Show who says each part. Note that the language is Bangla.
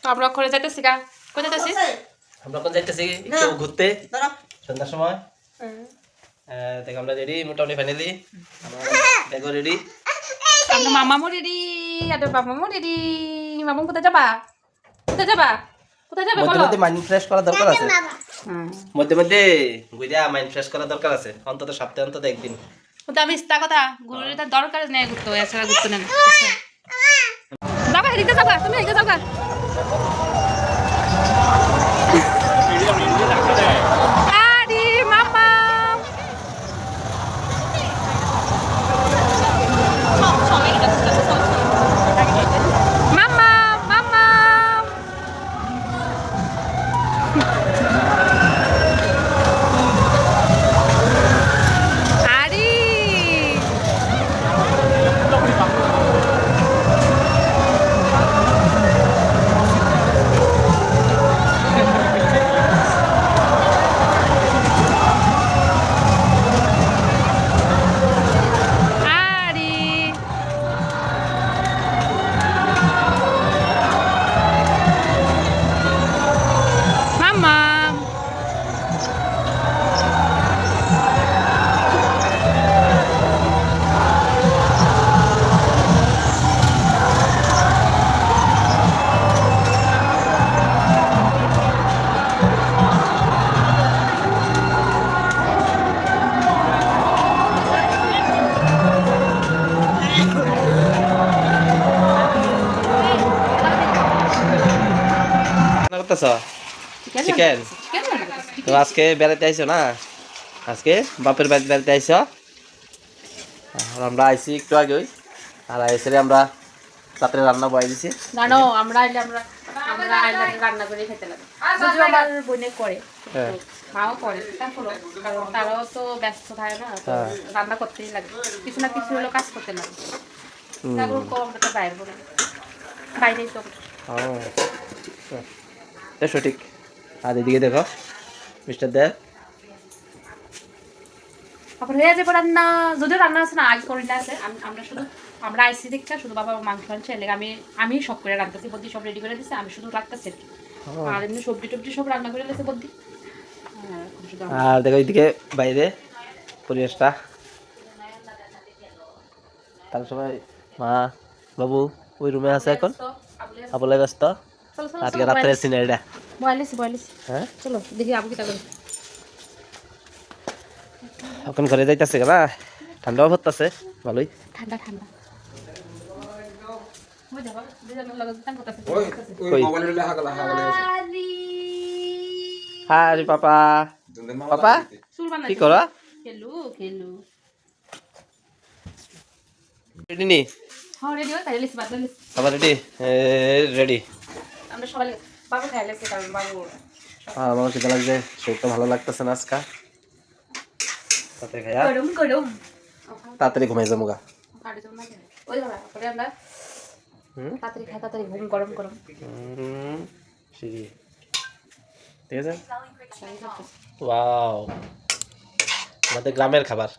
Speaker 1: তো আমরা করে যাইতেছি গা কোথায় যাইতেছি
Speaker 2: আমরা কোন যাইতেছি একটু ঘুরতে সন্ধ্যার সময় দেখ আমরা রেডি মোটামুটি ফাইনালি আমরা ব্যাগও রেডি
Speaker 1: আমরা মামামু রেডি আরে বাবামু রেডি মামু কোথায় যাবা কোথায় যাবা কোথায় যাবে
Speaker 2: মধ্যে
Speaker 1: বলো
Speaker 2: মধ্যে মাইন্ড ফ্রেশ করা দরকার আছে মধ্যে মধ্যে ঘুরে মাইন্ড ফ্রেশ করা দরকার আছে অন্তত সপ্তাহে অন্তত একদিন
Speaker 1: তো আমি ইস্তা কথা গুরুর তার দরকার নেই ঘুরতে এছাড়া ঘুরতে নেই যাবা এদিকে যাবা তুমি এদিকে যাবা আরে মামা মামা মামা আরে
Speaker 2: চিকেন তো আজকে বেড়াতে আইছো না আজকে বাপের বাড়িতে বেড়াতে আইছো আর আমরা আইছি একটু আগে আর আইসে আমরা রাত্রে রান্না বয়ে দিছি
Speaker 1: জানো আমরা আইলে রান্না করে খেতে লাগে যদিও আমার বোনে করে মাও করে তারপর কারণ তারাও তো ব্যস্ত থাকে না তো রান্না করতেই লাগে কিছু না কিছু হলো কাজ করতে লাগে তারপর আমরা তো বাইরে বলে বাইরেই তো
Speaker 2: সঠিক আর এদিকে দেখো মিস্টার দেব
Speaker 1: তারপর হয়ে যাবে রান্না যদিও রান্না আছে না আগে করে আছে আমরা আইসি দেখতে শুধু বাবা মাংস আনছে লেগে আমি সব করে রাখতেছি বদ্দি সব রেডি করে দিচ্ছে আমি শুধু রাখতেছি আর এমনি সবজি টবজি সব রান্না করে দিয়েছে বদ্দি
Speaker 2: আর দেখো এইদিকে বাইরে পরিবেশটা তার সবাই মা বাবু ওই রুমে আছে এখন আবলে ব্যস্ত আজকে রাত্রে সিনেরিটা
Speaker 1: বয়ালিস
Speaker 2: হ্যাঁ
Speaker 1: চলো দেখি আবু কি তা করে
Speaker 2: এখন ঘরে যাইতেছে না ঠান্ডাও পড়তেছে ভালোই
Speaker 1: ঠান্ডা ঠান্ডা
Speaker 2: হাই পাপা পাপা কি করো
Speaker 1: খেলু
Speaker 2: রেডি নি
Speaker 1: হ্যাঁ রেডি হয়ে তাই লিস বাদ লিস
Speaker 2: বাবা রেডি রেডি
Speaker 1: আমরা সবাই বাবু খাইলেছে কারণ বাবু
Speaker 2: আমার খিদে লাগছে শরীরটা ভালো লাগতেছে না আজকে তাতে খাইয়া
Speaker 1: গরম
Speaker 2: তাড়াতাড়ি ঘুমাই যাবো গা
Speaker 1: ওই ধরা পরে আমরা তাড়াতাড়ি খাই তাড়াতাড়ি ঘুম গরম
Speaker 2: ঠিক আছে ওয়াও আমাদের গ্রামের খাবার